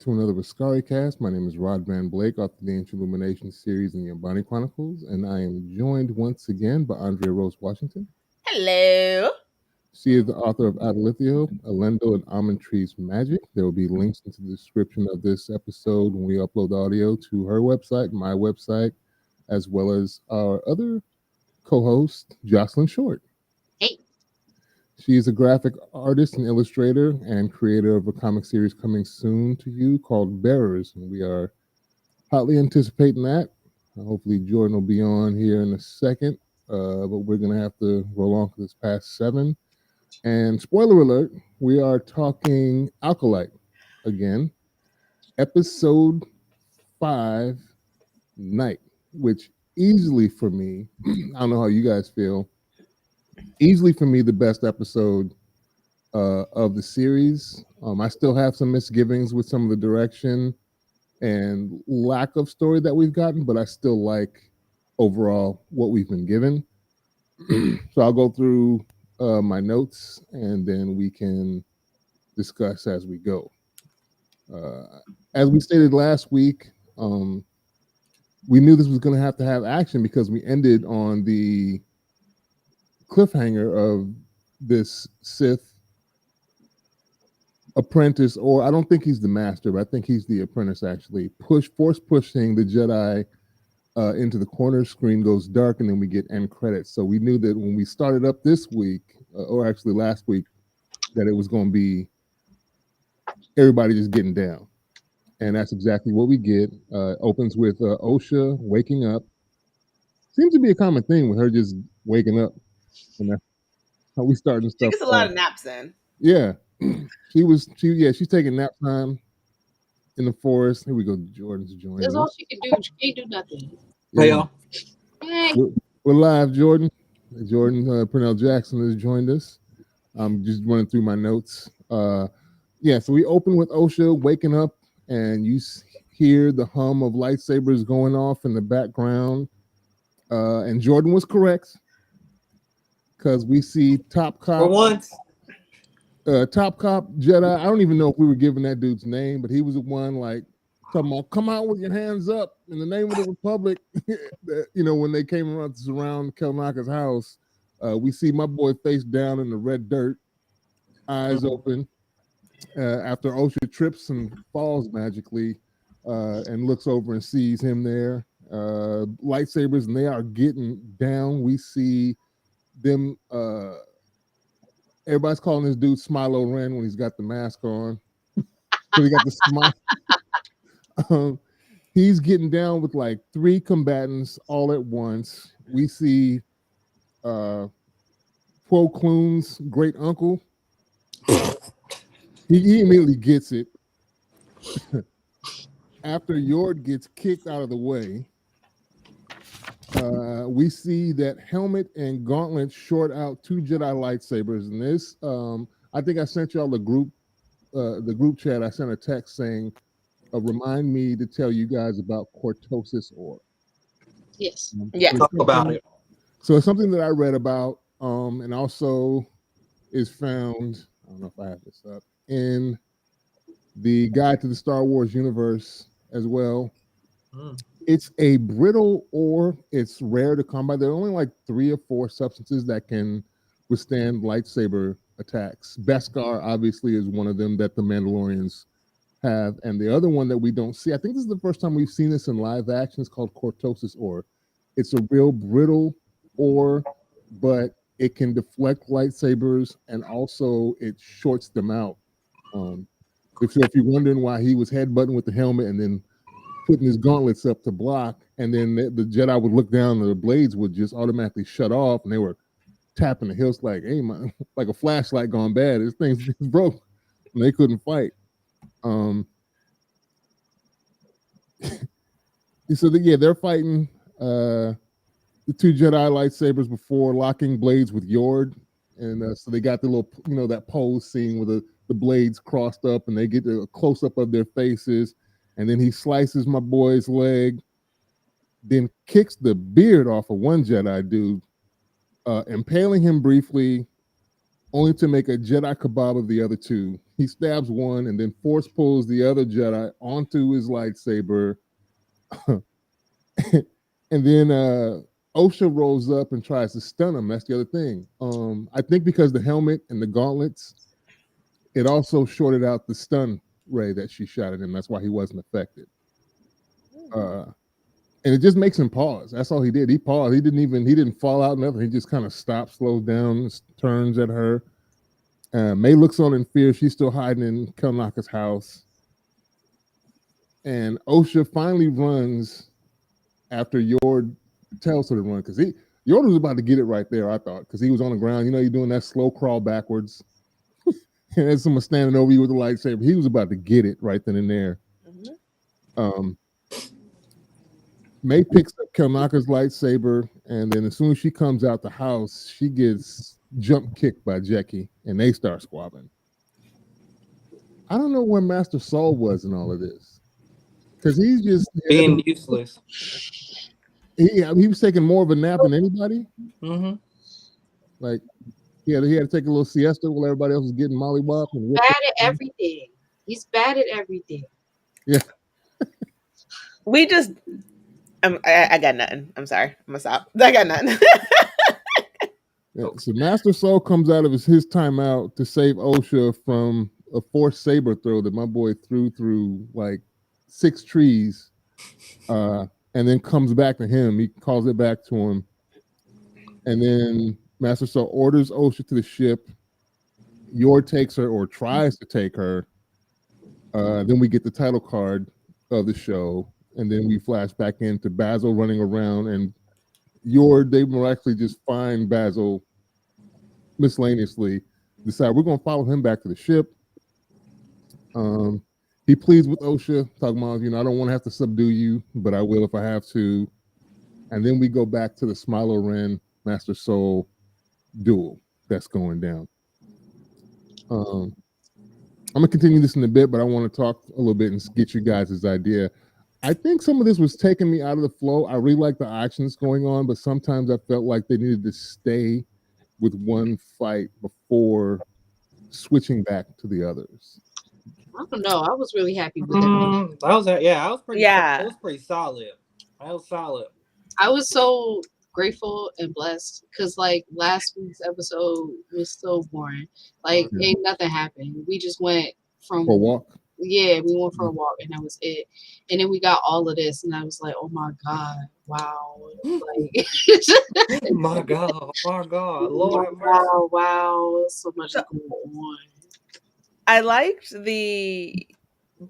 to another Askari cast. My name is Rod Van Blake, author of the Ancient Illumination series and the Umbani Chronicles, and I am joined once again by Andrea Rose Washington. Hello. She is the author of Adalithio, Alendo, and Almond Tree's Magic. There will be links into the description of this episode when we upload the audio to her website, my website, as well as our other co-host, Jocelyn Short. Hey. She is a graphic artist and illustrator and creator of a comic series coming soon to you called Bearers. And we are hotly anticipating that. Hopefully Jordan will be on here in a second, but we're going to have to roll on for this past 7. And spoiler alert, we are talking Acolyte again. Episode 5, Night, which easily for me, I don't know how you guys feel, easily for me the best episode of the series. I still have some misgivings with some of the direction and lack of story that we've gotten, but I still like overall what we've been given. So I'll go through my notes and then we can discuss as we go. As we stated last week, we knew this was going to have action because we ended on the cliffhanger of this Sith apprentice, or I don't think he's the master, but I think he's the apprentice actually, force pushing the Jedi into the corner. Screen goes dark and then we get end credits. So we knew that when we started up this week, or actually last week, that it was going to be everybody just getting down. And that's exactly what we get. Opens with Osha waking up. Seems to be a common thing with her just waking up. And that's how we starting stuff. She gets a lot of naps in. Yeah. She's taking nap time in the forest. Here we go. Jordan's joining. That's all she can do. She can't do nothing. Yeah. Hey, y'all. Hey. We're live, Jordan. Purnell Jackson has joined us. I'm just running through my notes. So we open with Osha waking up, and you hear the hum of lightsabers going off in the background. And Jordan was correct because we see Top Cop. For once. Top Cop Jedi. I don't even know if we were given that dude's name, but he was the one like talking about come out with your hands up in the name of the Republic. When they came around to surround Kelnaka's house, we see my boy face down in the red dirt, eyes open. After Osha trips and falls magically, and looks over and sees him there. Lightsabers, and they are getting down. We see them. Everybody's calling this dude Smilo Ren when he's got the mask on. So he got the smile. He's getting down with like 3 combatants all at once. We see Plo Koon's great uncle. He immediately gets it. After Yord gets kicked out of the way, we see that Helmet and Gauntlet short out 2 Jedi lightsabers. And this, I think I sent y'all the group chat. I sent a text saying, remind me to tell you guys about cortosis ore. Yes. Yeah. Talk about it. So it's something that I read about, and also is found, I don't know if I have this up, in the Guide to the Star Wars Universe as well. It's a brittle ore. It's rare to come by. There are only like 3 or 4 substances that can withstand lightsaber attacks. Beskar obviously is one of them that the Mandalorians have, and the other one that we don't see, I think this is the first time we've seen this in live action, is called cortosis ore. It's a real brittle ore, but it can deflect lightsabers and also it shorts them out. If you're wondering why he was headbutting with the helmet and then putting his gauntlets up to block, and then the Jedi would look down and the blades would just automatically shut off, and they were tapping the hilts like, hey, man, like a flashlight gone bad. This thing's broke, and they couldn't fight. They're fighting the 2 Jedi lightsabers before locking blades with Yord, and so they got the little, that pose scene where the blades crossed up, and they get a close up of their faces. And then he slices my boy's leg, then kicks the beard off of one Jedi dude, impaling him briefly, only to make a Jedi kebab of the other two. He stabs one and then force pulls the other Jedi onto his lightsaber. And then Osha rolls up and tries to stun him. That's the other thing. I think because the helmet and the gauntlets, it also shorted out the stun ray that she shot at him. That's why he wasn't affected. And it just makes him pause. That's all he did. He paused. He didn't fall out, nothing. He just kind of stops, slows down, turns at her. May looks on in fear. She's still hiding in Kelnaka's house. And Osha finally runs after Yord tells her to run, because Yord was about to get it right there, I thought, because he was on the ground. You know, you're doing that slow crawl backwards. And there's someone standing over you with a lightsaber. He was about to get it right then and there. Mm-hmm. May picks up Kelnaka's lightsaber, and then as soon as she comes out the house, she gets jump kicked by Jecki, and they start squabbling. I don't know where Master Saul was in all of this, because he's just being useless. He was taking more of a nap than anybody. Mm-hmm. Like he had to take a little siesta while everybody else was getting mollywopped. And bad at everything. He's bad at everything. Yeah. We just. I got nothing. I'm sorry. I'm gonna stop. I got nothing. Yeah, so Master Saul comes out of his timeout to save Osha from a forced saber throw that my boy threw through like 6 trees, and then comes back to him. He calls it back to him, and then Master Saul orders Osha to the ship. Yord takes her, or tries to take her. Then we get the title card of the show. And then we flash back into Basil running around, and they miraculously just find Basil miscellaneously, decide we're going to follow him back to the ship. He pleads with Osha, talking about, I don't want to have to subdue you, but I will if I have to. And then we go back to the Smilo Ren Master Soul duel that's going down. I'm going to continue this in a bit, but I want to talk a little bit and get you guys' idea. I think some of this was taking me out of the flow. I really like the actions going on, but sometimes I felt like they needed to stay with one fight before switching back to the others. I don't know. I was really happy with that. I was pretty solid. I was solid. I was so grateful and blessed because like last week's episode was so boring. Like ain't nothing happened. We just went from for a walk. Yeah, we went for a walk and that was it. And then we got all of this and I was like, oh my God, wow. Like my God, Lord wow, so much going on. I liked the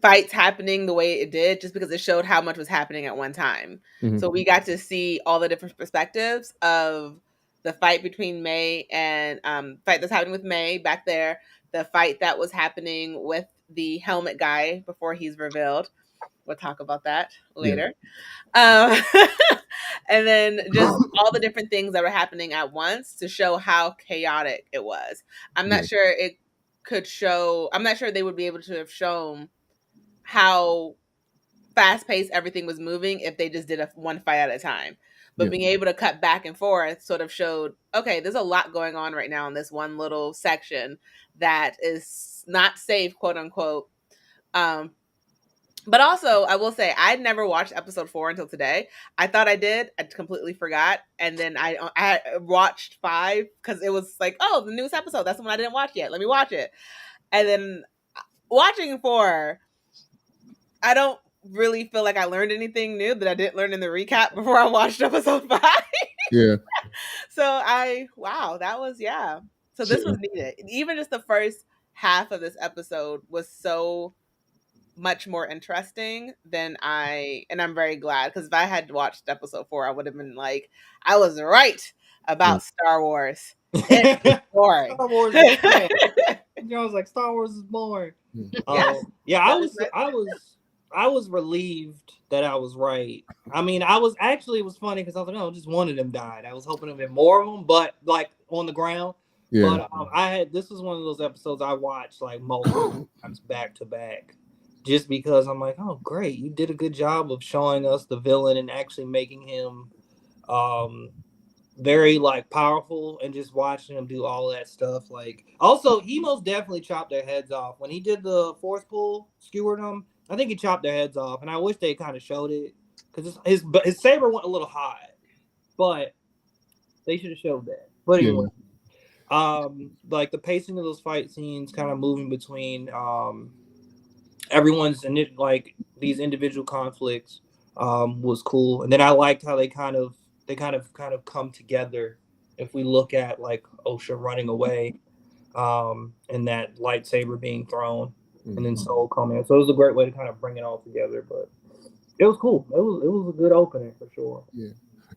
fights happening the way it did just because it showed how much was happening at one time. Mm-hmm. So we got to see all the different perspectives of the fight between May and fight that's happening with May back there, the fight that was happening with the helmet guy before he's revealed. We'll talk about that later. Yeah. And then just all the different things that were happening at once to show how chaotic it was. I'm not sure it could show, I'm not sure they would be able to have shown how fast-paced everything was moving if they just did one fight at a time. But being able to cut back and forth sort of showed, okay, there's a lot going on right now in this one little section that is not safe, quote unquote. But also, I will say, I'd never watched episode 4 until today. I thought I did. I completely forgot. And then I watched 5 because it was like, oh, the newest episode. That's the one I didn't watch yet. Let me watch it. And then watching 4, I don't really feel like I learned anything new that I didn't learn in the recap before I watched episode 5. Yeah. So that was, So this was needed. Even just the first half of this episode was so much more interesting than and I'm very glad, because if I had watched episode 4, I would have been like, I was right about Star Wars. It's boring. Star Wars is boring. I was like, Star Wars is boring. I was relieved that I was right. I mean, it was funny because I was like, oh, just one of them died. I was hoping there'd be more of them, but like on the ground. Yeah. But this was one of those episodes I watched like multiple times back to back. Just because I'm like, oh, great. You did a good job of showing us the villain and actually making him very like powerful, and just watching him do all that stuff. Like, also, he most definitely chopped their heads off when he did the force pull, skewered them. I think he chopped their heads off, and I wish they kind of showed it because his saber went a little high, but they should have showed that. But anyway, like the pacing of those fight scenes, kind of moving between everyone's like these individual conflicts was cool, and then I liked how they kind of come together. If we look at like Osha running away, and that lightsaber being thrown, and then Soul coming, so it was a great way to kind of bring it all together. But it was cool. It was a good opening for sure. Yeah,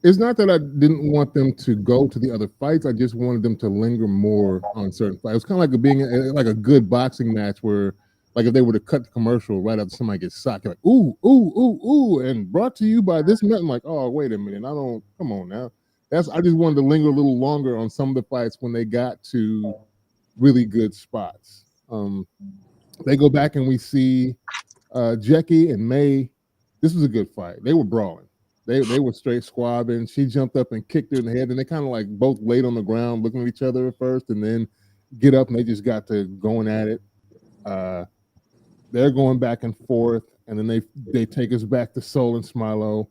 it's not that I didn't want them to go to the other fights. I just wanted them to linger more on certain fights. It was kind of like being like a good boxing match where, like, if they were to cut the commercial right after somebody gets socked, like, ooh, ooh, ooh, ooh, and brought to you by this man. I'm like, oh, wait a minute. Come on now. I just wanted to linger a little longer on some of the fights when they got to really good spots. They go back and we see Jackie and May. This was a good fight. They were brawling. They were straight squabbing. She jumped up and kicked her in the head, and they kind of like both laid on the ground looking at each other at first, and then get up and they just got to going at it. They're going back and forth, and then they take us back to Soul and Smilo,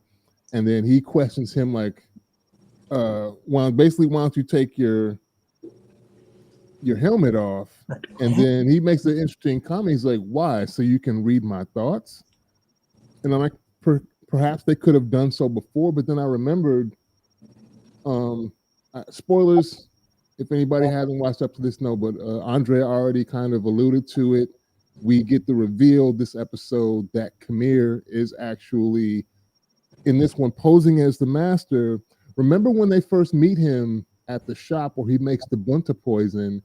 and then he questions him like, why don't you take your helmet off? And then he makes an interesting comment. He's like, why? So you can read my thoughts? And I'm like, perhaps they could have done so before, but then I remembered, spoilers, if anybody hasn't watched up to this, no, but Andrea already kind of alluded to it. We get the reveal this episode that Khmer is actually, in this one, posing as the master. Remember when they first meet him at the shop where he makes the bunta poison,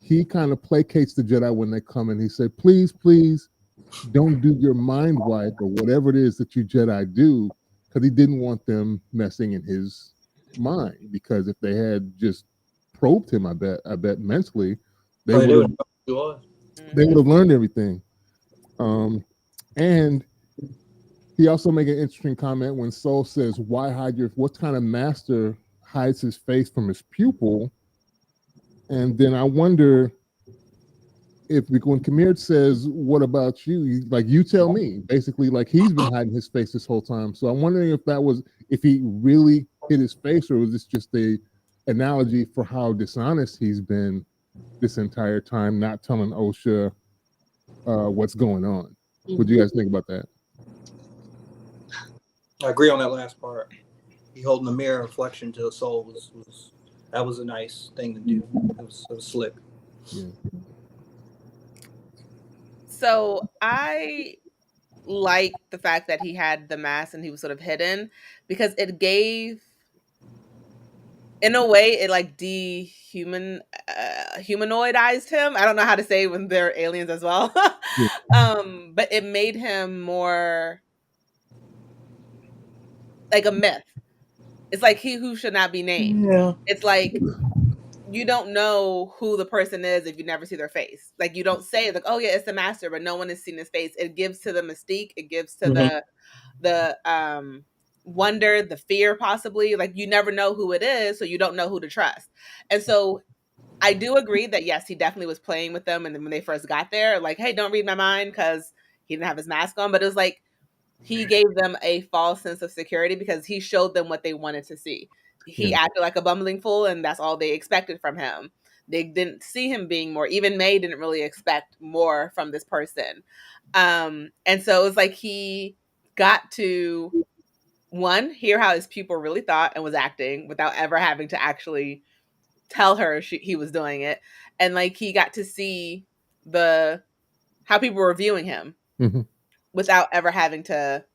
he kind of placates the Jedi when they come and he said, please, please, don't do your mind wipe or whatever it is that you Jedi do, because he didn't want them messing in his mind, because if they had just probed him, I bet mentally, they would have learned everything. And he also made an interesting comment when Soul says, why hide what kind of master hides his face from his pupil? And then I wonder if, when Khmer says, what about you? Like, you tell me, basically, like he's been hiding his face this whole time. So I'm wondering if he really hid his face, or was this just a analogy for how dishonest he's been this entire time, not telling Osha what's going on. What do you guys think about that? I agree on that last part. He holding the mirror reflection to the Soul was a nice thing to do. It was slick. Yeah. So I like the fact that he had the mask and he was sort of hidden, because it gave, in a way, it like humanoidized him. I don't know how to say when they're aliens as well. But it made him more like a myth. It's like he who should not be named. Yeah. It's like you don't know who the person is if you never see their face. Like, you don't say, like, oh yeah, it's the master, but no one has seen his face. It gives to the mystique. It gives to the wonder, the fear, possibly. Like, you never know who it is, so you don't know who to trust. And so I do agree that, yes, he definitely was playing with them. And then when they first got there, like, hey, don't read my mind, because he didn't have his mask on. But it was like he gave them a false sense of security because he showed them what they wanted to see. He acted like a bumbling fool, and that's all they expected from him. They didn't see him being more. Even May didn't really expect more from this person. And so it was like he got to, one, hear how his pupil really thought and was acting without ever having to actually tell her he was doing it. And like he got to see how people were viewing him without ever having to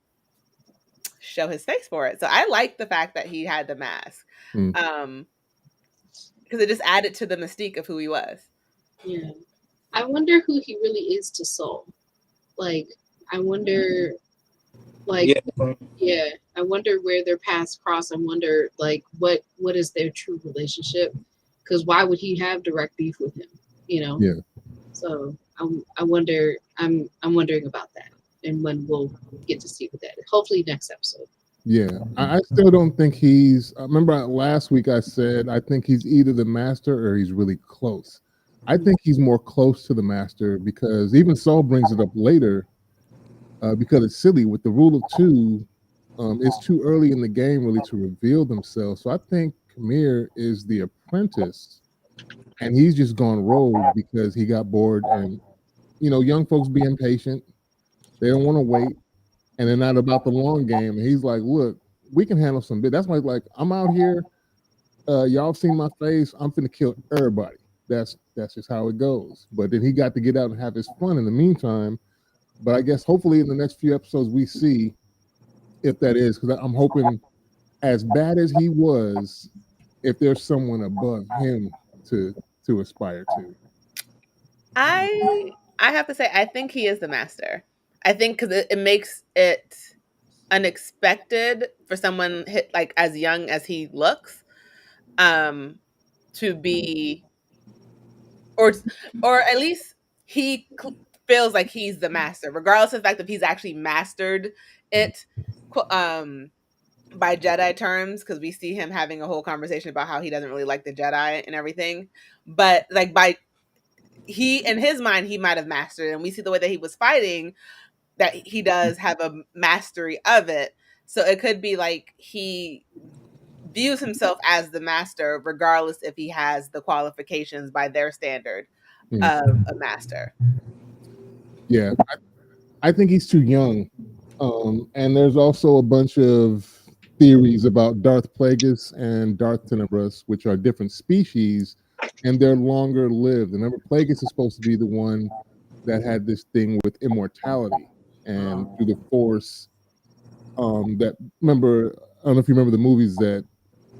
show his face for it. So I like the fact that he had the mask, because it just added to the mystique of who he was. Yeah, I wonder who he really is to Soul. Like, I wonder, like, yeah, I wonder where their paths cross. I wonder, like, what is their true relationship? Because why would he have direct beef with him? You know? Yeah. So I wonder. I'm wondering about that, and when we'll get to see what that is. Hopefully next episode. Yeah, I still don't think he's. I remember last week I said I think he's either the master or he's really close. I think he's more close to the master because even Saul brings it up later because it's silly with the rule of two. It's too early in the game really to reveal themselves. So I think Khmer is the apprentice, and he's just gone rogue because he got bored. And young folks be impatient; they don't want to wait, and they're not about the long game. And he's like, "Look, we can handle some bit." That's why, like, I'm out here. Y'all seen my face. I'm finna kill everybody. That's just how it goes. But then he got to get out and have his fun in the meantime. But I guess hopefully in the next few episodes we see if that is, because I'm hoping, as bad as he was, if there's someone above him to aspire to. I have to say I think he is the master. I think because it makes it unexpected for someone hit like as young as he looks, to be, or at least he feels like he's the master, regardless of the fact that he's actually mastered it, by Jedi terms, because we see him having a whole conversation about how he doesn't really like the Jedi and everything. But like he in his mind he might have mastered it, and we see the way that he was fighting that he does have a mastery of it. So it could be like he views himself as the master, regardless if he has the qualifications by their standard of a master. Yeah, I think he's too young. And there's also a bunch of theories about Darth Plagueis and Darth Tenebris, which are different species, and they're longer lived. Remember, Plagueis is supposed to be the one that had this thing with immortality and through the Force. That remember, I don't know if you remember the movies that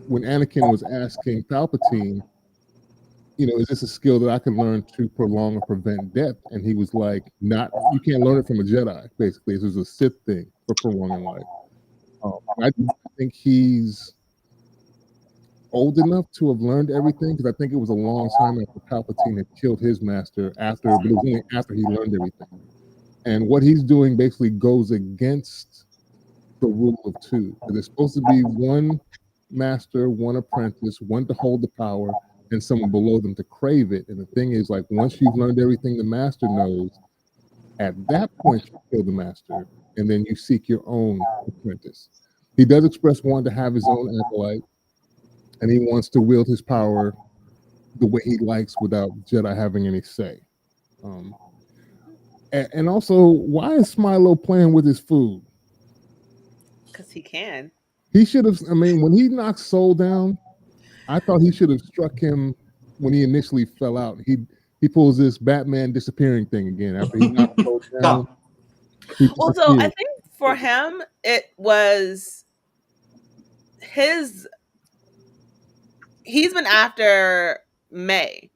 when Anakin was asking Palpatine, is this a skill that I can learn to prolong or prevent death? And he was like, you can't learn it from a Jedi, basically. This is a Sith thing for prolonging life. I think he's old enough to have learned everything, because I think it was a long time after Palpatine had killed his master, but it was only after he learned everything. And what he's doing basically goes against the rule of two. There's supposed to be one master, one apprentice, one to hold the power, and someone below them to crave it. And the thing is, like, once you've learned everything the master knows, at that point you kill the master, and then you seek your own apprentice. He does express wanting to have his own acolyte, and he wants to wield his power the way he likes without Jedi having any say. And also, why is Smilo playing with his food? Because he can. He should have. I mean, when he knocked Soul down, I thought he should have struck him when he initially fell out. He pulls this Batman disappearing thing again after he knocked Soul down. Well, so I think for him it was he's been after May.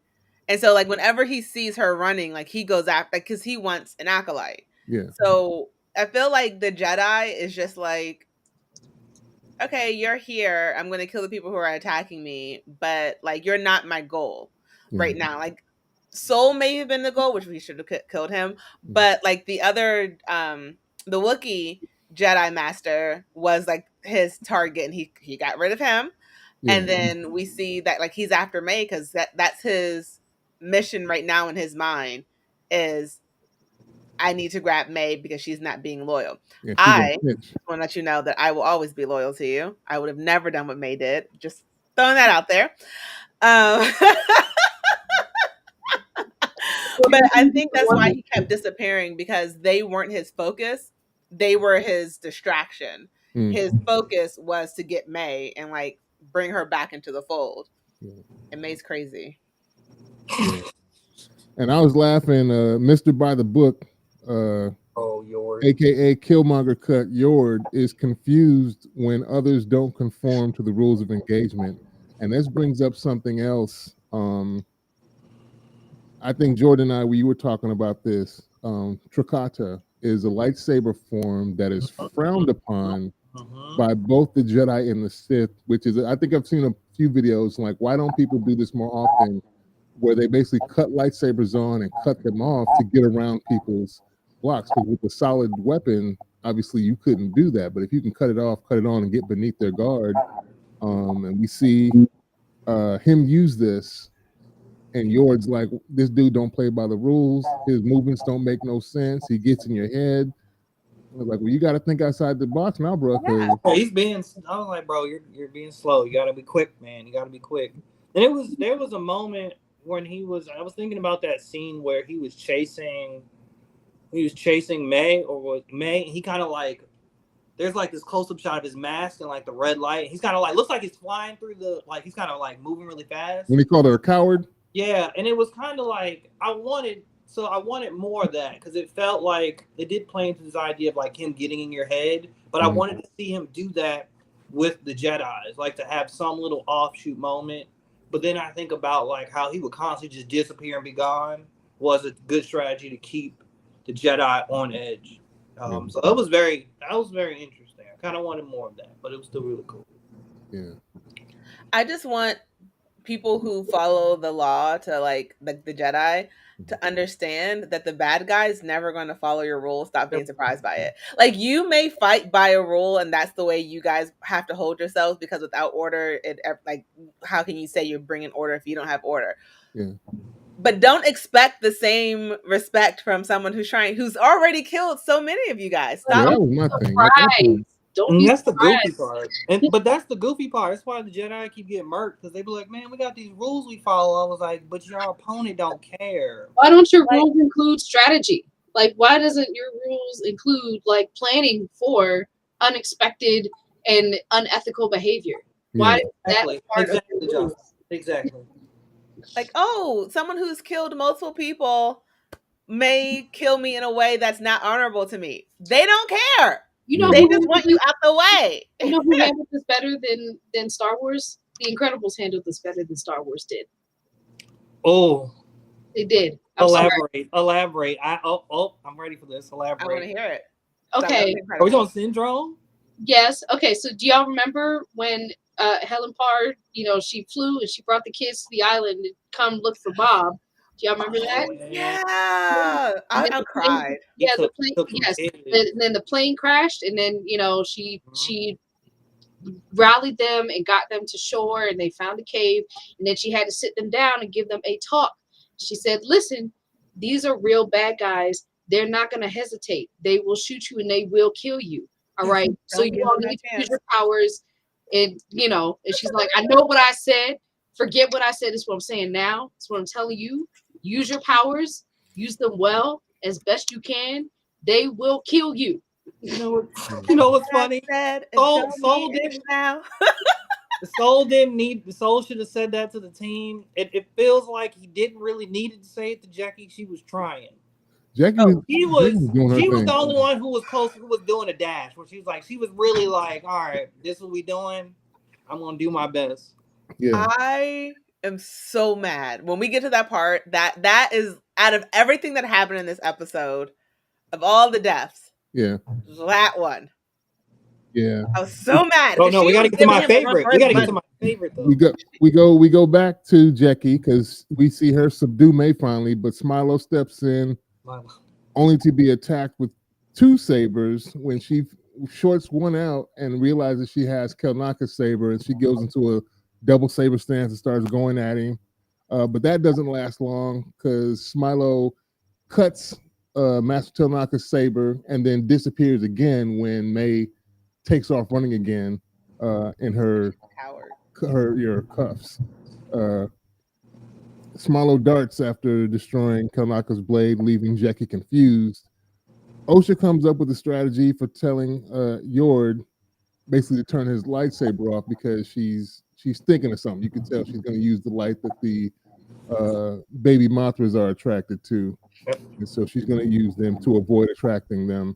And so, like, whenever he sees her running, like, he goes after, like, because he wants an acolyte. Yeah. So I feel like the Jedi is just like, okay, you're here. I'm going to kill the people who are attacking me, but, like, you're not my goal right now. Like, Soul may have been the goal, which we should have killed him. But, like, the other, the Wookiee Jedi Master was, like, his target, and he got rid of him. Yeah. And then we see that, like, he's after May because that's his mission right now in his mind is, I need to grab May because she's not being loyal. Yeah, I want to let you know that I will always be loyal to you. I would have never done what May did. Just throwing that out there. But I think that's why he kept disappearing, because they weren't his focus. They were his distraction. His focus was to get May and, like, bring her back into the fold. And May's crazy. Yeah. And I was laughing, Mr. By the Book, Yord, aka Killmonger Cut Yord, is confused when others don't conform to the rules of engagement. And this brings up something else. I think Jordan and I, we were talking about this. Trakata is a lightsaber form that is frowned upon by both the Jedi and the Sith, which is, I think I've seen a few videos like, why don't people do this more often, where they basically cut lightsabers on and cut them off to get around people's blocks? Because with a solid weapon, obviously you couldn't do that. But if you can cut it off, cut it on, and get beneath their guard, and we see him use this, and Yord's like, this dude don't play by the rules. His movements don't make no sense. He gets in your head. I was like, well, you got to think outside the box now, bro. Yeah, he's being. I was like, bro, you're being slow. You got to be quick, man. You got to be quick. And there was a moment when I was thinking about that scene where he was chasing May, or was May. He kind of like, there's like this close up shot of his mask and like the red light. He's kind of like, looks like he's flying through he's kind of like moving really fast. When he called her a coward. Yeah, and it was kind of like I wanted more of that, because it felt like it did play into this idea of like him getting in your head, but I wanted to see him do that with the Jedis, like to have some little offshoot moment. But then I think about like how he would constantly just disappear and be gone was a good strategy to keep the Jedi on edge. So that was very interesting. I kind of wanted more of that, but it was still really cool. Yeah. I just want people who follow the law to like the Jedi to understand that the bad guy's never going to follow your rules. Stop being surprised by it. Like, you may fight by a rule, and that's the way you guys have to hold yourselves, because without order, like, how can you say you're bringing order if you don't have order? Yeah. But don't expect the same respect from someone who's already killed so many of you guys. Stop. That was my thing. That's the goofy part. But that's the goofy part. That's why the Jedi keep getting murked, because they be like, man, we got these rules we follow. I was like, but your opponent don't care. Why don't your rules include strategy? Like, why doesn't your rules include like planning for unexpected and unethical behavior? Why is that part of the rules? Exactly. Like, oh, someone who's killed multiple people may kill me in a way that's not honorable to me. They don't care. You know, they just want you out the way. You know who handled this better than Star Wars? The Incredibles handled this better than Star Wars did. Oh, they did. Elaborate. I'm ready for this. Elaborate. I want to hear it. Okay. Are we on Syndrome? Yes. Okay. So do y'all remember when Helen Parr, she flew and she brought the kids to the island to come look for Bob? Do y'all remember that? Yeah, I cried. Yeah, the plane. Yes, and then the plane crashed, and then she rallied them and got them to shore, and they found a cave, and then she had to sit them down and give them a talk. She said, "Listen, these are real bad guys. They're not going to hesitate. They will shoot you and they will kill you. All right. So you all need to use your powers." And and she's like, "I know what I said. Forget what I said. It's what I'm saying now. It's what I'm telling you. Use your powers, use them well as best you can. They will kill you." You know what's funny? Soul didn't now. The Soul should have said that to the team. It feels like he didn't really need to say it to Jackie. She was trying. Jackie she was the only one who was close, who was doing a dash, where she was really like, all right, this is what we doing. I'm gonna do my best. Yeah. I am so mad when we get to that part. That is, out of everything that happened in this episode, of all the deaths, that one. Yeah, I was so mad. Oh no, we gotta get to my favorite. We gotta get to my favorite though. We go back to Jackie because we see her subdue May finally, but Smilo steps in, only to be attacked with 2 sabers when she shorts one out and realizes she has Kelnaka's saber, and she goes into a double saber stance and starts going at him. But that doesn't last long because Smilo cuts Master Kelnaka's saber and then disappears again when May takes off running again in her cuffs. Smilo darts after destroying Kelnaka's blade, leaving Jackie confused. Osha comes up with a strategy for telling Yord basically to turn his lightsaber off because she's thinking of something. You can tell she's going to use the light that the baby Mothras are attracted to, and so she's going to use them to avoid attracting them.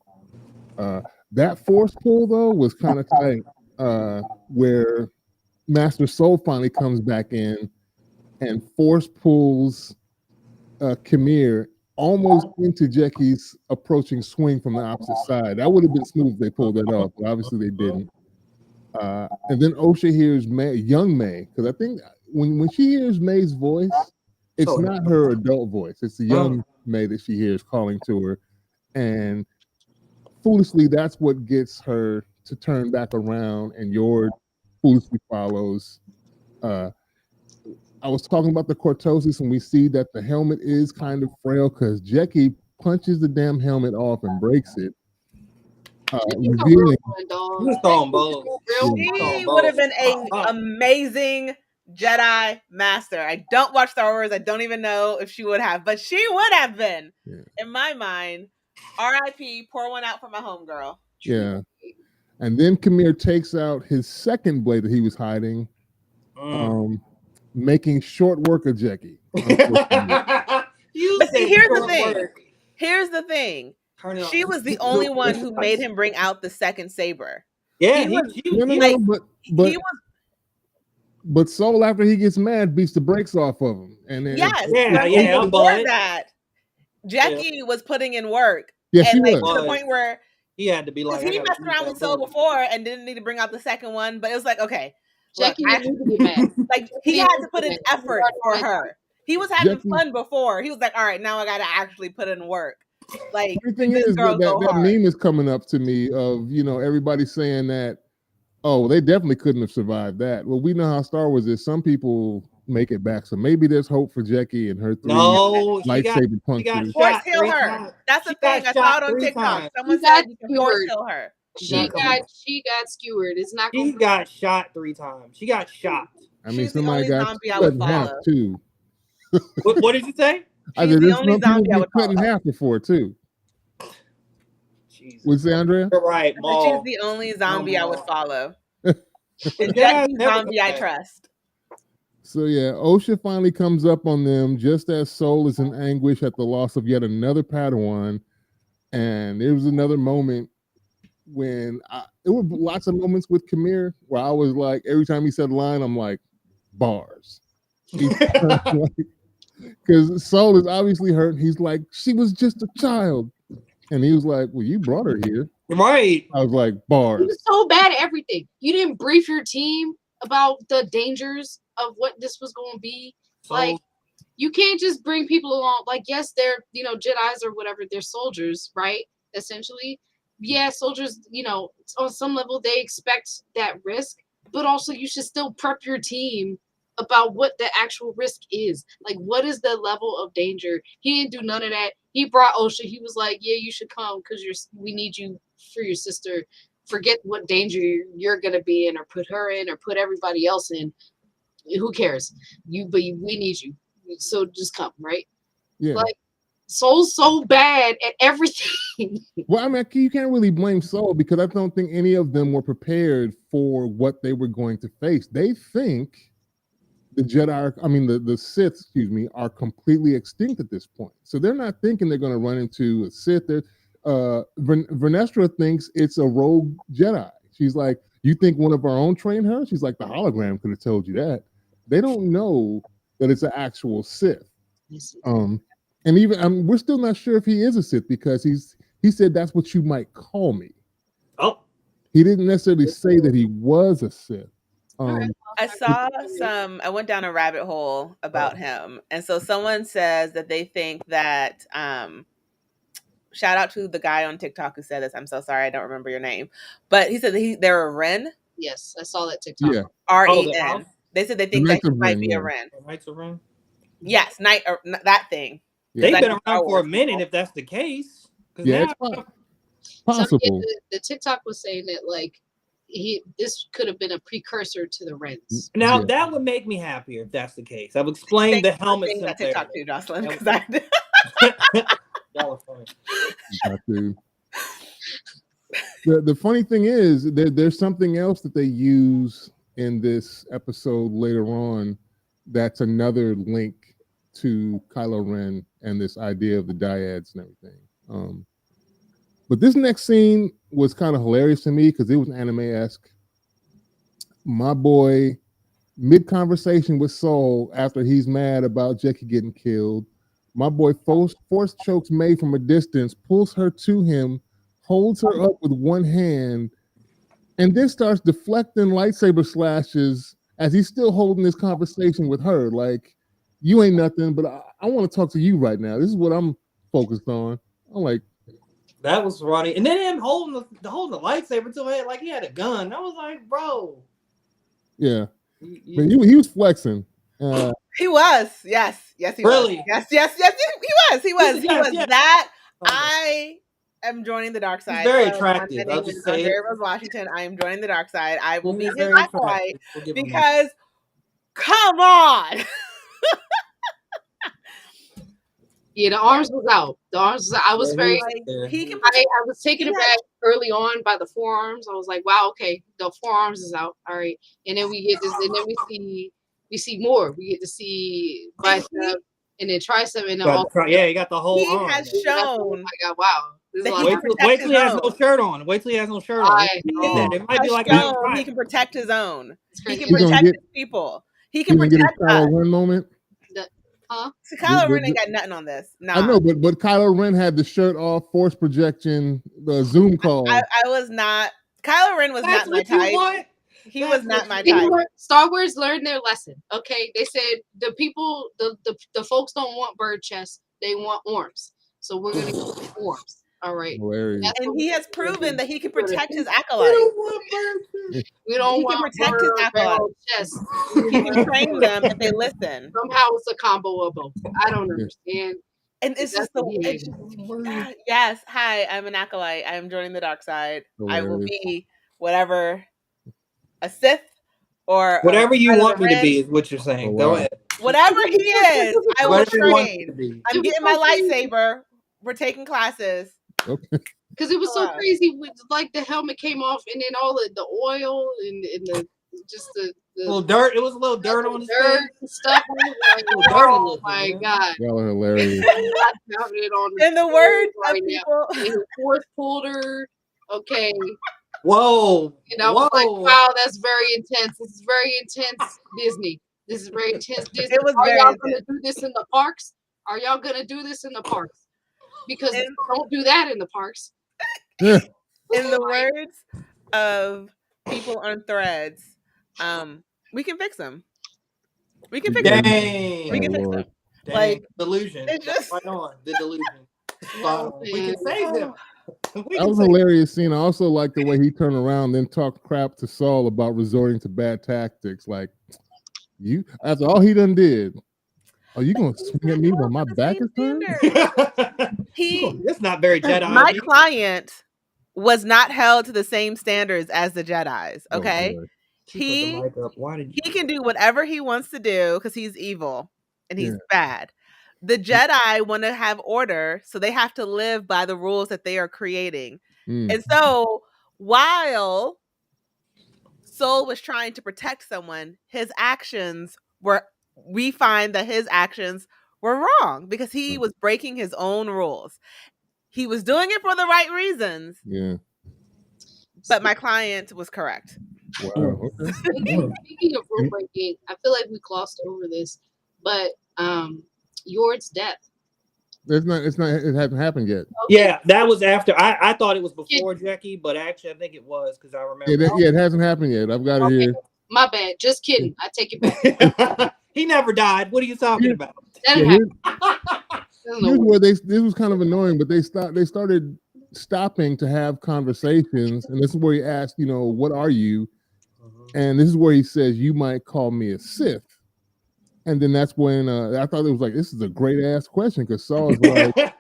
That force pull though was kind of tight, where Master Soul finally comes back in and force pulls Khmer almost into Jackie's approaching swing from the opposite side. That would have been smooth if they pulled that off, but obviously they didn't. And then Osha hears young May, because I think when she hears May's voice, it's not her adult voice. It's the young May that she hears calling to her. And foolishly, that's what gets her to turn back around, and Yord foolishly follows. I was talking about the cortosis, and we see that the helmet is kind of frail because Jackie punches the damn helmet off and breaks it, revealing. He was throwing bows. She would have been an amazing Jedi Master. I don't watch Star Wars. I don't even know if she would have, but she would have been, in my mind. R.I.P. Pour one out for my homegirl. Yeah. And then Khmer takes out his second blade that he was hiding, making short work of Jackie. But see, here's the thing. Here's the thing. She was the only one who made him bring out the second saber. Yeah, but Soul, after he gets mad, beats the brakes off of him. And then before that, Jackie was putting in work. Yeah, and she to was. the point where he had to be like, he messed around with Soul before and didn't need to bring out the second one. But it was like, okay, Jackie didn't need to be mad. Like he had to put in effort for her. He was having fun before. He was like, all right, now I got to actually put in work. Like the thing is that meme is coming up to me of everybody saying that, oh, they definitely couldn't have survived that. Well, we know how Star Wars is. Some people make it back, so maybe there's hope for Jackie and her 3 lightsaber punches. Force heal her. That's the thing. I saw it on TikTok. Someone said you can force heal her. She got skewered. It's not. She got shot 3 times. She got shot. I mean, somebody got cut in half too. What did you say? She's the only zombie I would cut in half before too. What'd you say, Andrea? You're right. She's the only zombie I would follow. And Jackie's zombie I trust. So yeah, Osha finally comes up on them just as Soul is in anguish at the loss of yet another Padawan. And there was another moment when there were lots of moments with Khmer where I was like, every time he said a line, I'm like, bars. Because Soul is obviously hurt. He's like, she was just a child. And he was like, well, you brought her here. Right. I was like, bars. He was so bad at everything. You didn't brief your team about the dangers of what this was going to be. Like, you can't just bring people along. Like, yes, they're, Jedis or whatever. They're soldiers, right? Essentially. Yeah, soldiers, on some level, they expect that risk. But also, you should still prep your team about what the actual risk is. Like, what is the level of danger? He didn't do none of that. He brought Osha. He was like, yeah, you should come because we need you for your sister. Forget what danger you're going to be in, or put her in, or put everybody else in. Who cares? We need you. So just come, right? Yeah. Like, Soul's so bad at everything. Well, I mean, you can't really blame Soul because I don't think any of them were prepared for what they were going to face. They think the Jedi, the Sith, are completely extinct at this point. So they're not thinking they're going to run into a Sith. Vernestra thinks it's a rogue Jedi. She's like, you think one of our own trained her? She's like, the hologram could have told you that. They don't know that it's an actual Sith. And even we're still not sure if he is a Sith because he said that's what you might call me. Oh, he didn't necessarily say that he was a Sith. I saw I went down a rabbit hole about him. And so someone says that they think that, shout out to the guy on TikTok who said this. I'm so sorry. I don't remember your name, but he said that they're a Ren. Yes. I saw that TikTok. Yeah. R-E-N. They said they think that he might be a Ren. Knights of Ren? Yes. That thing. Yeah. They've been around for a minute if that's the case. Yeah, it's possible. The TikTok was saying that, like, this could have been a precursor to the Rens. Now that would make me happier if that's the case. I've explained the helmet. That TikTok too, Jocelyn. Y'all are funny. The funny thing is there's something else that they use in this episode later on that's another link to Kylo Ren and this idea of the dyads and everything. But this next scene was kind of hilarious to me because it was anime-esque. My boy, mid-conversation with Soul after he's mad about Jackie getting killed, my boy force chokes May from a distance, pulls her to him, holds her up with one hand, and then starts deflecting lightsaber slashes as he's still holding this conversation with her. Like, you ain't nothing, but I want to talk to you right now. This is what I'm focused on. I'm like, That was funny. And then him holding the lightsaber to it like he had a gun. I was like, bro. Yeah. But he was flexing. He was. Yes, he really? was. Yes, he was. That. I am joining the dark side. He's very attractive. My name is Andrea Rose Washington. I am joining the dark side. I will be his acolyte because, come on. Yeah, the arms was out. I was very. I was taken aback early on by the forearms. I was like, wow, okay, the forearms is out. All right, and then we get this, and then we see more. We get to see bicep and then tricep, and then you got the whole arm. He has shown. Oh my god, wow. Wait till he has no shirt on. Wait till he has no shirt on. It might be like he can protect his own. He can protect his people. He can protect us. Kylo Ren moment. So Kylo Ren ain't got nothing on this. Nah. I know, but Kylo Ren had the shirt off, force projection, the Zoom call. I was not. Kylo Ren was not my type. He was not my type. Star Wars learned their lesson. Okay, they said the people, the folks don't want bird chests; they want arms. So we're gonna get arms. All right. Hilarious. And he has proven that he can protect his acolyte. We don't want protect his acolyte. He can train them if they listen. Somehow it's a combo of both. I don't understand. And it's just yes. Hi, I'm an acolyte. I'm joining the dark side. Hilarious. I will be whatever, a Sith or whatever you want me to be is what you're saying. Go ahead. Whatever he is, I will train. I'm getting my lightsaber. We're taking classes. Okay. Because it was so crazy, like the helmet came off, and then all the oil and the little dirt. It was a little dirt on his face and stuff. Like, oh my god, that was hilarious. In the words of people, fourth pulled. Okay. Whoa. And I was like, wow, that's very intense. This is very intense, Disney. This is very intense, Disney. Are y'all going to do this in the parks? Are y'all going to do this in the parks? Because don't do that in the parks. In the words of people on Threads, we can fix them. We can fix them. We can fix them. Like delusion. It just right on the delusion. We can save them. That was a hilarious scene. I also like the way he turned around, then talked crap to Saul about resorting to bad tactics. Like you, after all he done did. Are you gonna swing at me when my back is turned? It's not very Jedi. My client was not held to the same standards as the Jedis. Okay, he can do whatever he wants to do because he's evil and he's bad. The Jedi want to have order, so they have to live by the rules that they are creating. And so while Soul was trying to protect someone, his actions were. We find that his actions were wrong because he was breaking his own rules. He was doing it for the right reasons. Yeah. But my client was correct. Wow. Okay. Speaking of rule breaking, I feel like we glossed over this, but Yord's death. It hasn't happened yet. Okay. Yeah, that was after. I thought it was before Jackie, but actually I think it was because I remember. Yeah, it hasn't happened yet. I've got it here. My bad. Just kidding. I take it back. He never died. What are you talking about? Here's where this was kind of annoying, but they started stopping to have conversations, and this is where he asked, what are you? And this is where he says, you might call me a Sith. And then that's when I thought it was like, this is a great ass question because Saul is like,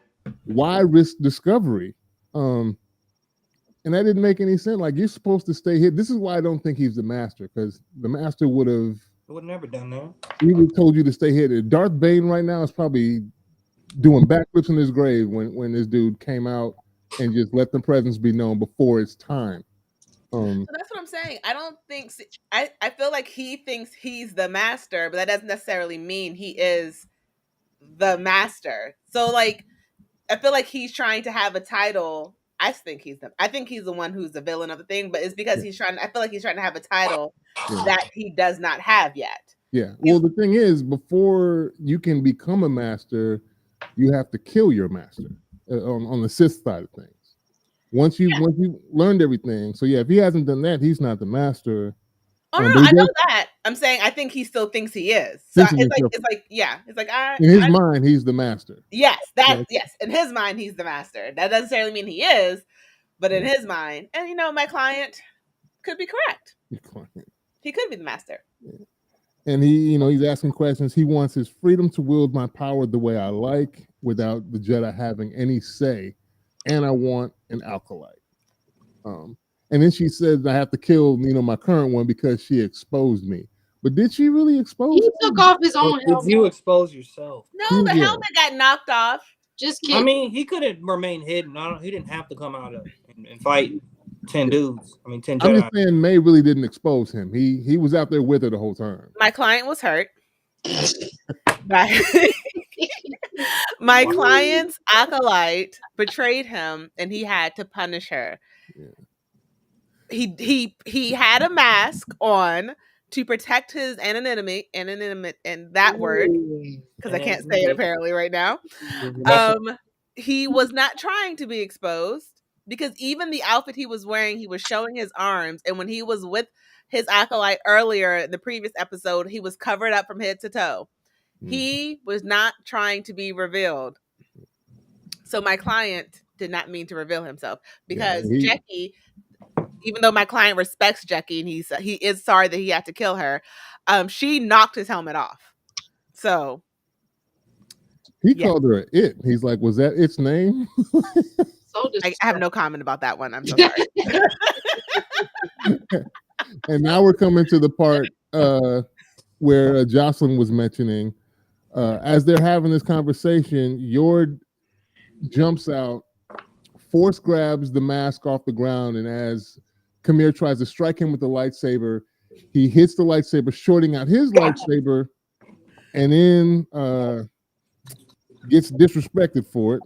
why risk discovery? And that didn't make any sense. Like, you're supposed to stay here. This is why I don't think he's the master, because the master would have never done that. He would have told you to stay here. Darth Bane right now is probably doing backflips in his grave when this dude came out and just let the presence be known before it's time. So that's what I'm saying. I don't think I feel like he thinks he's the master, but that doesn't necessarily mean he is the master. So like, I feel like he's trying to have a title. I think he's the one who's the villain of the thing, but it's because I feel like he's trying to have a title that he does not have yet. Yeah. Well, the thing is, before you can become a master, you have to kill your master on the Sith side of things. Once you learned everything. So yeah, if he hasn't done that, he's not the master. Oh no, I know that. I'm saying I think he still thinks he is. So it's like in his mind he's the master. Yes, yes. In his mind he's the master. That doesn't necessarily mean he is, but in his mind, and my client could be correct. He could be the master. Yeah. And he's asking questions. He wants his freedom to wield my power the way I like, without the Jedi having any say. And I want an acolyte. And then she says I have to kill, my current one because she exposed me. But did she really expose? He took off his own helmet. Did you expose yourself? No, the helmet got knocked off. Just kidding. I mean, he could have remained hidden. He didn't have to come out and fight 10 dudes. 10 Jedi. I'm just saying May really didn't expose him. He was out there with her the whole time. My client was hurt. My client's acolyte betrayed him, and he had to punish her. Yeah. He had a mask on to protect his anonymity, and that word, because I can't say it apparently right now. He was not trying to be exposed, because even the outfit he was wearing, he was showing his arms, and when he was with his acolyte earlier in the previous episode, he was covered up from head to toe. He was not trying to be revealed. So my client did not mean to reveal himself, because Jackie, even though my client respects Jackie and he is sorry that he had to kill her, she knocked his helmet off. So he called her it. He's like, was that its name? I have no comment about that one. I'm so sorry. And now we're coming to the part where Jocelyn was mentioning, as they're having this conversation, Yord jumps out, force grabs the mask off the ground, and as Kamir tries to strike him with the lightsaber, he hits the lightsaber, shorting out his lightsaber, and then gets disrespected for it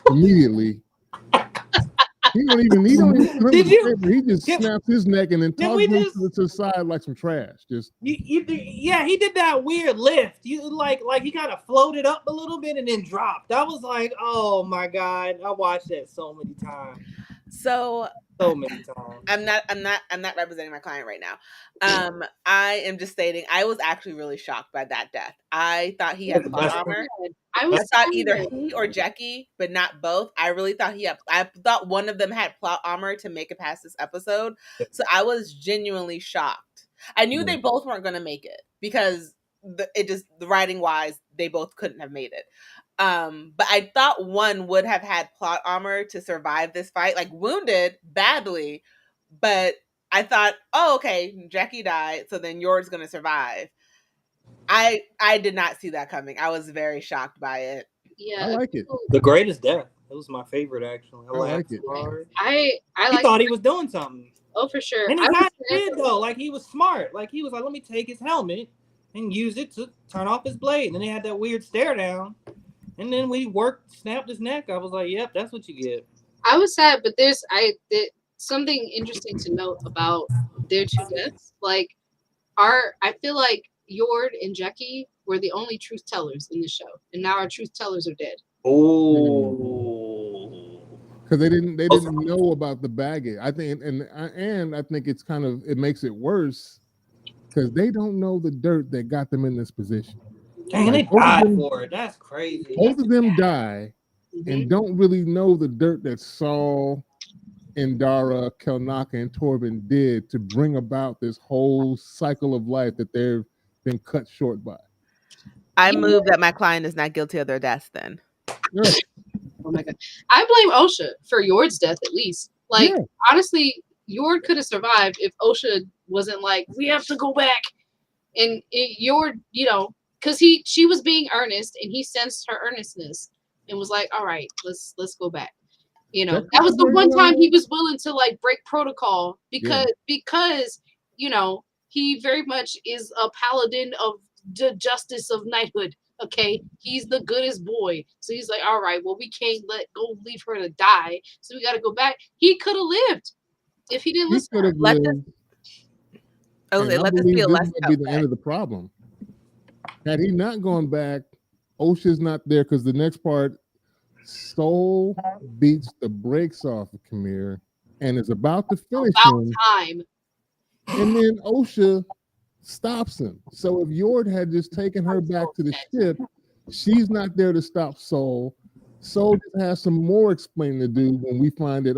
immediately. He don't even he just snaps his neck and then tosses him to the side like some trash. He did that weird lift. You like he kind of floated up a little bit and then dropped. I was like, oh my God, I watched that so many times. So many times. I'm not representing my client right now. I am just stating I was actually really shocked by that death. I thought he had plot armor. I thought either he or Jackie, but not both. I really thought I thought one of them had plot armor to make it past this episode. So I was genuinely shocked. I knew they both weren't going to make it, because the writing wise, they both couldn't have made it. But I thought one would have had plot armor to survive this fight, like wounded badly. But I thought, oh, okay, Jackie died, so then Yord's gonna survive. I did not see that coming. I was very shocked by it. Yeah, I like it. The greatest death. It was my favorite, actually. I like it. I thought he was doing something. Oh, for sure. And he kind of did, though. Like, he was smart. Like, he was like, let me take his helmet and use it to turn off his blade. And then they had that weird stare down. And then we snapped his neck. I was like, yep, that's what you get. I was sad, but there's something interesting to note about their two deaths. Like, I feel like Yord and Jackie were the only truth tellers in the show, and now our truth tellers are dead. Oh, because they didn't know about the baggage. I think, and I think it makes it worse because they don't know the dirt that got them in this position. Dang, they died for it. That's crazy. Both of them die and don't really know the dirt that Saul, Indara, Kelnaka, and Torben did to bring about this whole cycle of life that they've been cut short by. I move that my client is not guilty of their deaths then. Yeah. Oh my God. I blame Osha for Yord's death, at least. Like, honestly, Yord could have survived if Osha wasn't like, we have to go back. And Yord, because she was being earnest, and he sensed her earnestness and was like, all right, let's go back. That was the one time he was willing to like break protocol because he very much is a paladin of the justice of knighthood. Okay, he's the goodest boy. So he's like, all right, well, we can't leave her to die. So we got to go back. He could have lived if he didn't listen. Let this be a lesson. Be the end of the problem. Had he not gone back, Osha's not there because the next part, Soul beats the brakes off of Kamir and is about to finish him. Time. And then Osha stops him. So if Yord had just taken her back to the ship, she's not there to stop Soul. Soul just has some more explaining to do when we find that,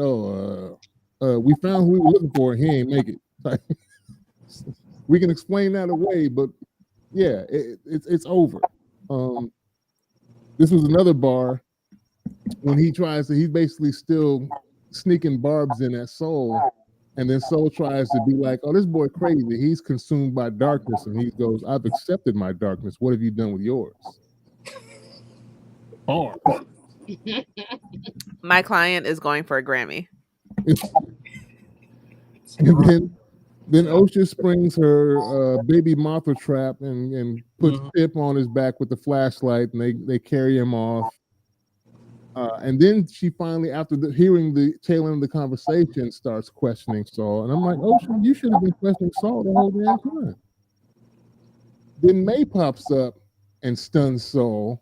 we found who we were looking for and he ain't make it. We can explain that away, but yeah, it's over. This was another bar when he's basically still sneaking barbs in at Soul, and then Soul tries to be like, oh, this boy crazy. He's consumed by darkness, and he goes, I've accepted my darkness. What have you done with yours? Bars. My client is going for a Grammy. And then Osha springs her baby Mothra trap and puts Pip on his back with the flashlight, and they carry him off. And then she finally, after hearing the tail end of the conversation, starts questioning Saul. And I'm like, Osha, you should have been questioning Saul the whole damn time. Then May pops up and stuns Saul.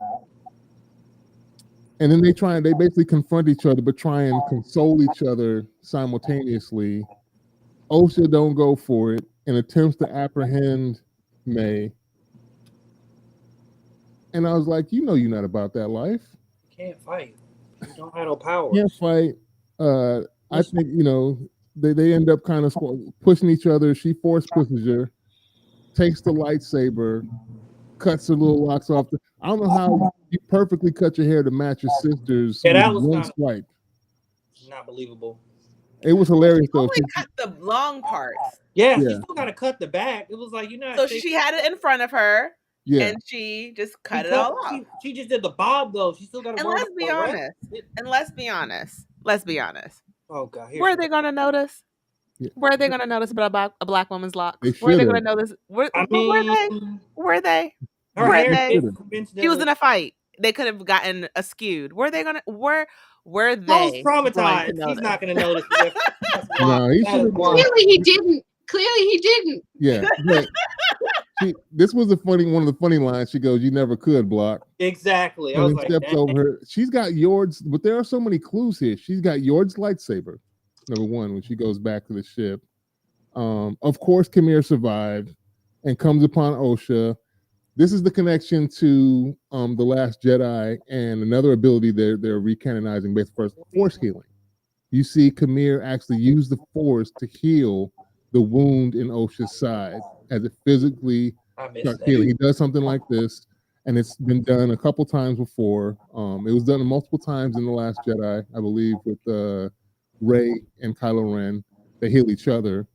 And then they basically confront each other, but try and console each other simultaneously. Osha don't go for it and attempts to apprehend May. And I was like, you're not about that life. Can't fight. You don't have no power. Can't fight. I think, they end up kind of pushing each other. She force pushes her, takes the lightsaber, cuts her little locks off. I don't know how you perfectly cut your hair to match your sister's. Yeah, that was one swipe. Not believable. It was hilarious though. Only cut the long parts. Yeah, she still got to cut the back. It was like, So she had it in front of her. Yeah. And she just cut it all off. She just did the bob though. She still got to. And let's be honest. Let's be honest. Oh God. Where are they going to notice? Yeah. Where are they going to notice about a black woman's locks? Where are they going to notice? Were they? She was in a fight. They could have gotten askewed. Were they going to? Were they? I was traumatized. He's not going to notice. No, Clearly he didn't. Yeah. This was one of the funny lines. She goes, "You never could block." Exactly. I was like, steps over her. She's got Yord's, but there are so many clues here. She's got Yord's lightsaber. Number one, when she goes back to the ship. Of course, Khmer survived and comes upon Osha. This is the connection to The Last Jedi and another ability they're recanonizing based first, Force healing. You see Khmer actually use the Force to heal the wound in Osha's side as it physically starts healing. He does something like this, and it's been done a couple times before. It was done multiple times in The Last Jedi, I believe, with Rey and Kylo Ren. They heal each other.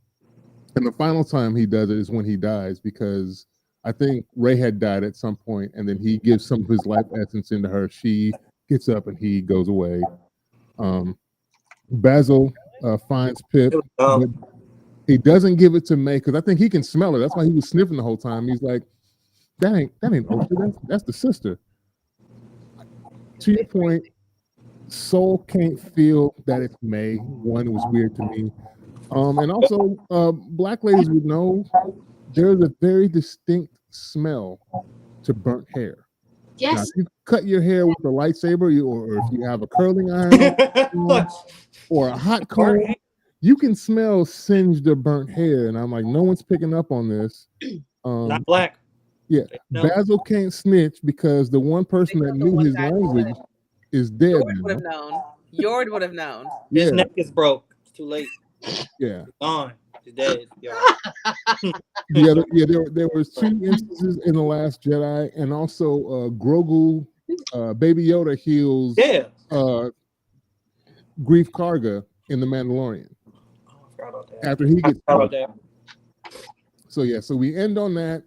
And the final time he does it is when he dies, because I think Rey had died at some point, and then he gives some of his life essence into her. She gets up and he goes away. Basil finds Pip. But he doesn't give it to May because I think he can smell her. That's why he was sniffing the whole time. He's like, that ain't Osha. That's the sister. To your point, Soul can't feel that it's May. One, was weird to me. And also, black ladies would know there's a very distinct smell to burnt hair. Yes. Now, if you cut your hair with a lightsaber, or if you have a curling iron or a hot comb, you can smell singed or burnt hair. And I'm like, no one's picking up on this. Not black. Yeah. No. Basil can't snitch because the one person that knew his language is dead. Yord would have known. Yord would have known. His neck is broke. It's too late. Yeah. Gone. He's dead. There was 2 instances in The Last Jedi, and also Grogu, Baby Yoda heals Grief Karga in The Mandalorian. Oh, I forgot about that. After he gets so we end on that.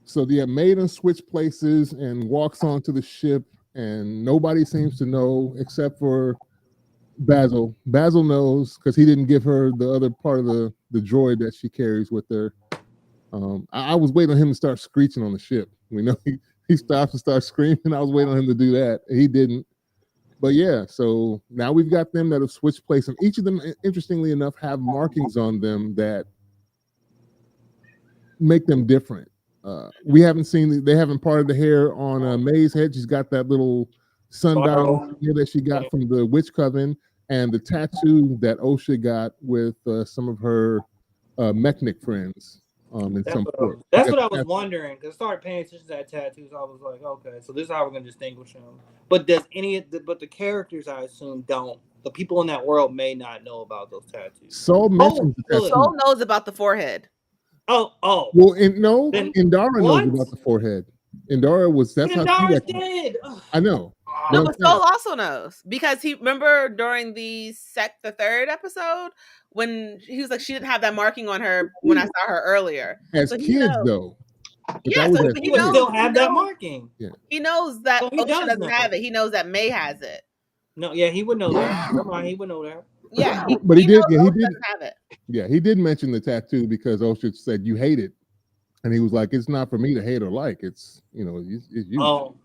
So Maiden switch places and walks onto the ship, and nobody seems to know except for Basil. Basil knows because he didn't give her the other part of the droid that she carries with her. I was waiting on him to start screeching on the ship. We know he stops and starts screaming. I was waiting on him to do that. He didn't. But yeah, so now we've got them that have switched place, and each of them, interestingly enough, have markings on them that make them different. We haven't seen, they haven't parted the hair on May's head. She's got that little sundial that she got from the Witch Coven, and the tattoo that Osha got with some of her Mechnic friends. in That's some what port. that's what I was wondering, because I started paying attention to that tattoos. I was like, okay, so this is how we're gonna distinguish them. But but the characters, I assume, don't. The people in that world may not know about those tattoos. Soul mentions the tattoo. Soul knows about the forehead. Oh. Well, Indara knows what? about the forehead. Indara was that's how she did. I know. No, but Soul also knows, because he remember during the third episode when he was like, she didn't have that marking on her when I saw her earlier. As so kids, though. Yeah, so he would still have that marking. Yeah. He knows that Osha doesn't have it. He knows that May has it. No, yeah, he would know that. He would know that. Yeah, but he did. Yeah, he did have it. Yeah, he did mention the tattoo because Osha said you hate it, and he was like, "It's not for me to hate or like. It's it's you." Oh.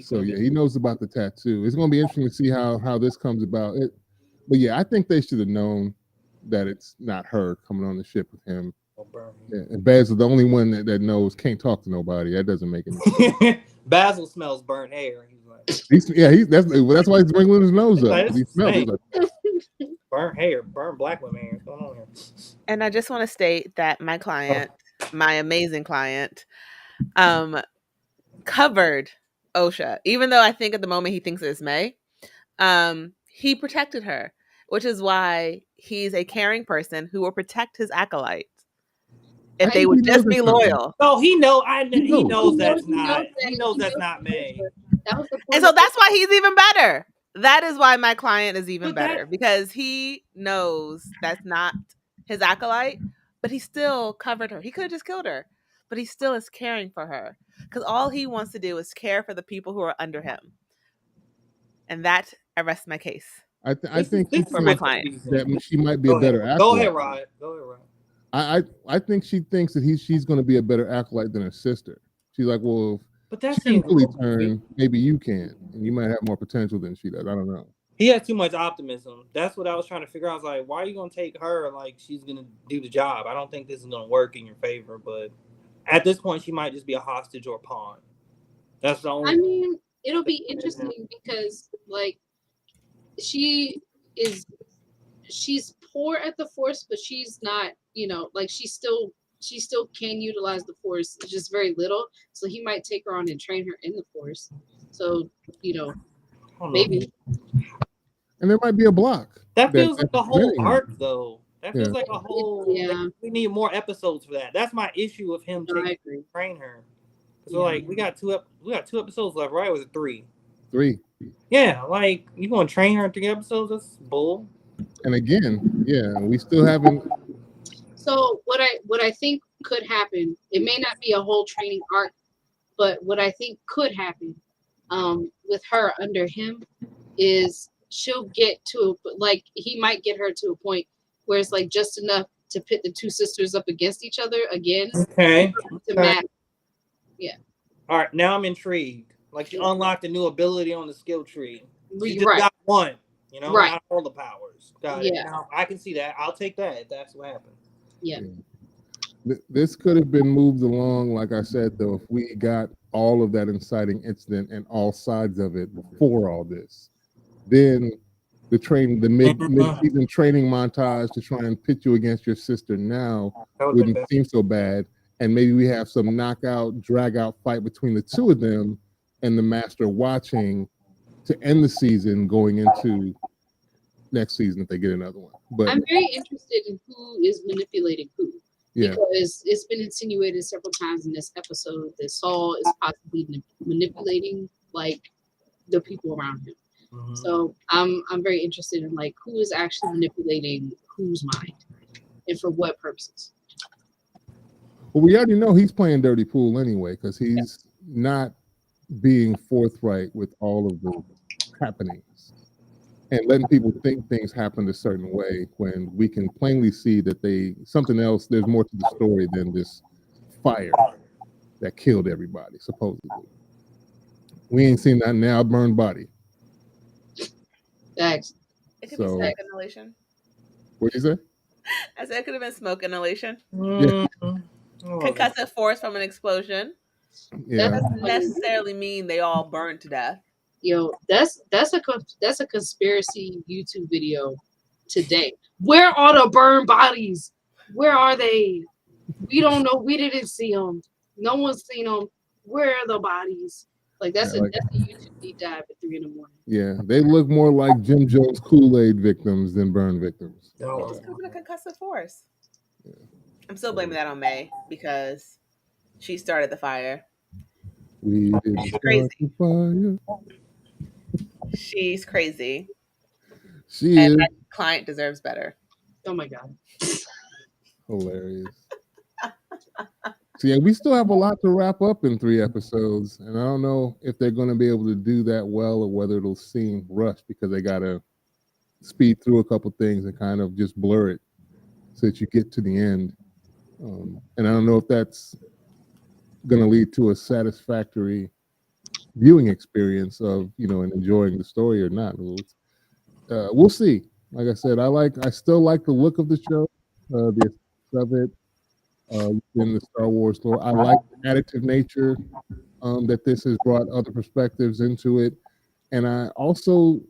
So yeah, he knows about the tattoo. It's going to be interesting to see how this comes about. But yeah, I think they should have known that it's not her coming on the ship with him. Yeah, and Basil, the only one that knows, can't talk to nobody. That doesn't make any sense. Basil smells burnt hair. He's like, that's why he's wrinkling his nose up. He smells like burnt hair, burnt black women hair. What's going on here? And I just want to state that my client, my amazing client, covered Osha, even though I think at the moment he thinks it's May. He protected her, which is why he's a caring person who will protect his acolytes if they would just be loyal. No, he knows that's not May. And so that's why he's even better. That is why my client is even better, because he knows that's not his acolyte, but he still covered her. He could have just killed her, but he still is caring for her, because all he wants to do is care for the people who are under him. And that arrests my case. I think for my client that she might be a better acolyte. Go ahead, Rod. I think she thinks that she's going to be a better acolyte than her sister. She's like, well, but that's she can really turn. Maybe you can, and you might have more potential than she does. I don't know. He has too much optimism. That's what I was trying to figure out. I was like, why are you going to take her like she's going to do the job? I don't think this is going to work in your favor. But at this point, she might just be a hostage or a pawn. That's the only. I mean, it'll be interesting because like she's poor at the Force, but she's not. Like she still can utilize the Force. It's just very little. So he might take her on and train her in the Force. So maybe. And there might be a block. That feels like a whole arc, though. That feels like a whole. Yeah. Like, we need more episodes for that. That's my issue with him taking train her. So like we got two episodes left, right? Or was it 3? 3. Yeah, like you gonna train her in 3 episodes? That's bull. And again, we still haven't. So what I think could happen, it may not be a whole training arc, but what I think could happen, with her under him, is she'll get to he might get her to a point where it's like just enough to pit the 2 sisters up against each other again. Okay. To match. Yeah. All right, now I'm intrigued. Like you unlocked a new ability on the skill tree. You just right. got one, right. Not all the powers. Got it. Now, I can see that. I'll take that if that's what happened. Yeah. This could have been moved along, like I said, though, if we got all of that inciting incident and all sides of it before all this. Then the mid-season training montage to try and pit you against your sister now wouldn't seem so bad. And maybe we have some knockout, drag-out fight between the 2 of them and the Master watching to end the season going into next season if they get another one. But I'm very interested in who is manipulating who. Yeah. Because it's been insinuated several times in this episode that Saul is possibly manipulating like the people around him. Mm-hmm. So I'm very interested in like who is actually manipulating whose mind and for what purposes. Well, we already know he's playing dirty pool anyway because he's not being forthright with all of the happenings and letting people think things happened a certain way when we can plainly see that something else, there's more to the story than this fire that killed everybody, supposedly. We ain't seen that now, burned body. Thanks. It could be smoke inhalation. What'd you say? I said it could have been smoke inhalation. Yeah. Concussive force from an explosion. Yeah. That doesn't necessarily mean they all burned to death. Yo, that's a conspiracy YouTube video today. Where are the burned bodies? Where are they? We don't know. We didn't see them. No one's seen them. Where are the bodies? Like that's a YouTube deep dive at 3 a.m. Yeah, they look more like Jim Jones Kool-Aid victims than burn victims. It just could have been a concussive force. Yeah. I'm still blaming that on May because she started the fire. We didn't start the fire. She's crazy. She is. My client deserves better. Oh my God. Hilarious. So yeah, we still have a lot to wrap up in 3 episodes, and I don't know if they're going to be able to do that well or whether it'll seem rushed because they got to speed through a couple things and kind of just blur it so that you get to the end. And I don't know if that's going to lead to a satisfactory viewing experience of, and enjoying the story or not. We'll see. Like I said, I still like the look of the show, the aesthetics of it. In the Star Wars lore, I like the additive nature that this has brought other perspectives into it, and I also,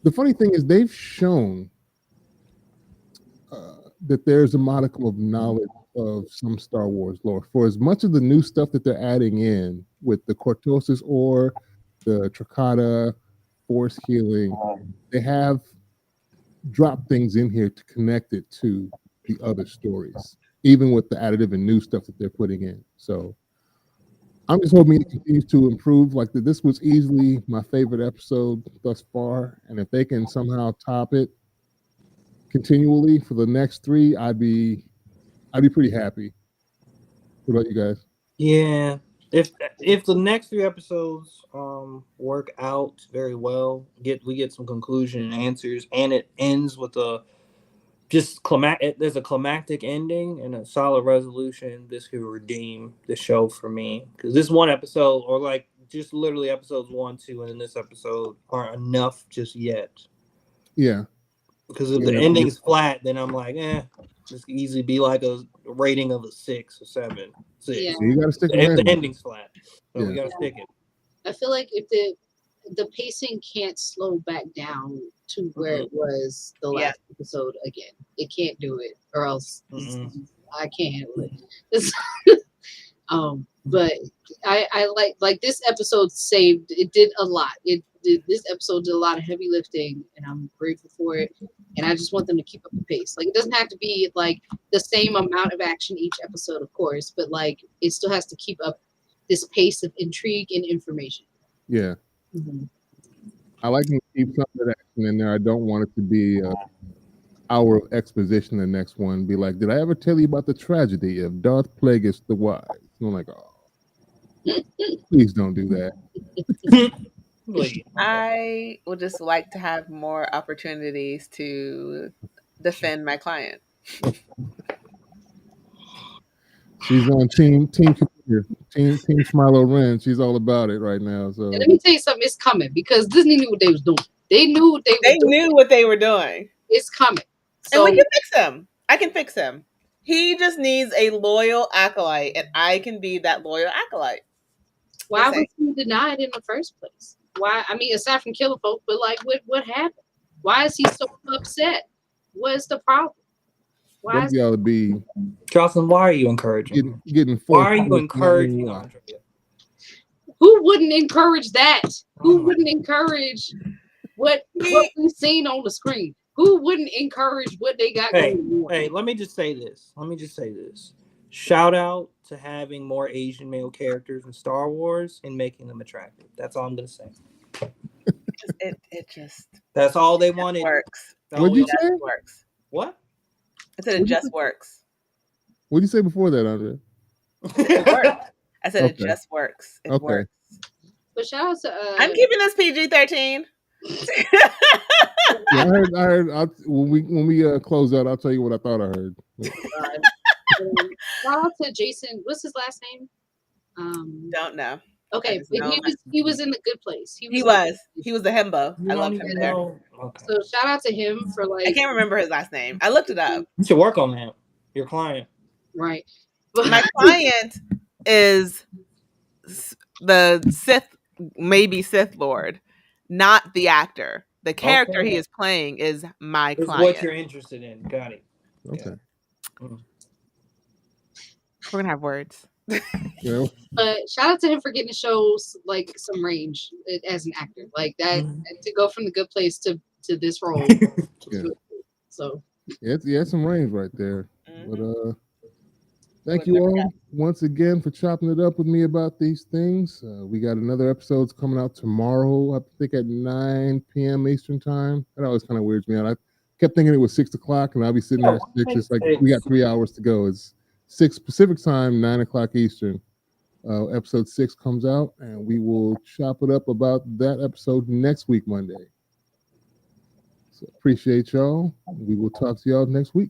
the funny thing is, they've shown that there's a modicum of knowledge of some Star Wars lore. For as much of the new stuff that they're adding in with the Cortosis ore, the Tricata, Force healing, they have dropped things in here to connect it to the other stories, even with the additive and new stuff that they're putting in. So I'm just hoping it continues to improve. Like this was easily my favorite episode thus far, and if they can somehow top it continually for the next 3, I'd be pretty happy. What about you guys? Yeah, if the next 3 episodes work out very well, we get some conclusion and answers, and it ends with there's a climactic ending and a solid resolution, this could redeem the show for me. Because this one episode, or like just literally episodes 1, 2, and then this episode aren't enough just yet. Yeah. Because if the ending's flat, then I'm like, this could easily be like a rating of a 6 or 7. 6. Yeah. You gotta stick if the ending's flat. So we gotta stick it. I feel like if the pacing can't slow back down to where it was the last episode again. It can't do it, or else I can't handle it. But I like this episode saved. It did a lot. This episode did a lot of heavy lifting, and I'm grateful for it. And I just want them to keep up the pace. Like, it doesn't have to be like the same amount of action each episode, of course, but like it still has to keep up this pace of intrigue and information. Yeah. Mm-hmm. I like to keep some of that action in there. I don't want it to be an hour of exposition. The next one be like, did I ever tell you about the tragedy of Darth Plagueis the Wise? And I'm like, oh, please don't do that. I would just like to have more opportunities to defend my client. She's on team Smilo Ren. She's all about it right now. So and let me tell you something, it's coming because Disney knew what they was doing. They knew what they were doing. It's coming. So, and we can fix him. I can fix him. He just needs a loyal acolyte, and I can be that loyal acolyte. Why was he denied in the first place? Why? I mean, aside from killing folk, but like, what happened? Why is he so upset? What's the problem? Why is y'all be Jocelyn? Why are you encouraging? Getting why are you encouraging Andrea? Who wouldn't encourage that? Who wouldn't encourage what we've seen on the screen? Who wouldn't encourage what they got going on? Hey, let me just say this. Shout out to having more Asian male characters in Star Wars and making them attractive. That's all I'm gonna say. It just. That's all they wanted. Works. What'd you say? Works. What? I said it just works. What'd you say before that, Andrea? It worked. I said it just works. It works. But shout out to I'm keeping this PG-13. I heard. When we close out, I'll tell you what I thought I heard. Shout out to Jason. What's his last name? Don't know. Okay, he was in the good place. He was the himbo. I love him there. Okay. So shout out to him for like. I can't remember his last name. I looked it up. You should work on that. Your client, right? My client is the Sith Lord, not the actor. The character he is playing is my client. What you're interested in. Got it. Okay. We're gonna have words. Yeah. But shout out to him for getting to show like some range as an actor, like that to go from The Good Place to this role. Yeah. So Yeah, some range right there. Mm-hmm. But thank you all once again for chopping it up with me about these things. We got another episode's coming out tomorrow, I think at 9 p.m. Eastern time. That always kind of weirds me out. I kept thinking it was 6 o'clock, and I'll be sitting there at 6. It's like we got 3 hours to go. It's 6 Pacific time, 9 o'clock Eastern. Episode 6 comes out, and we will chop it up about that episode next week, Monday. So appreciate y'all. We will talk to y'all next week.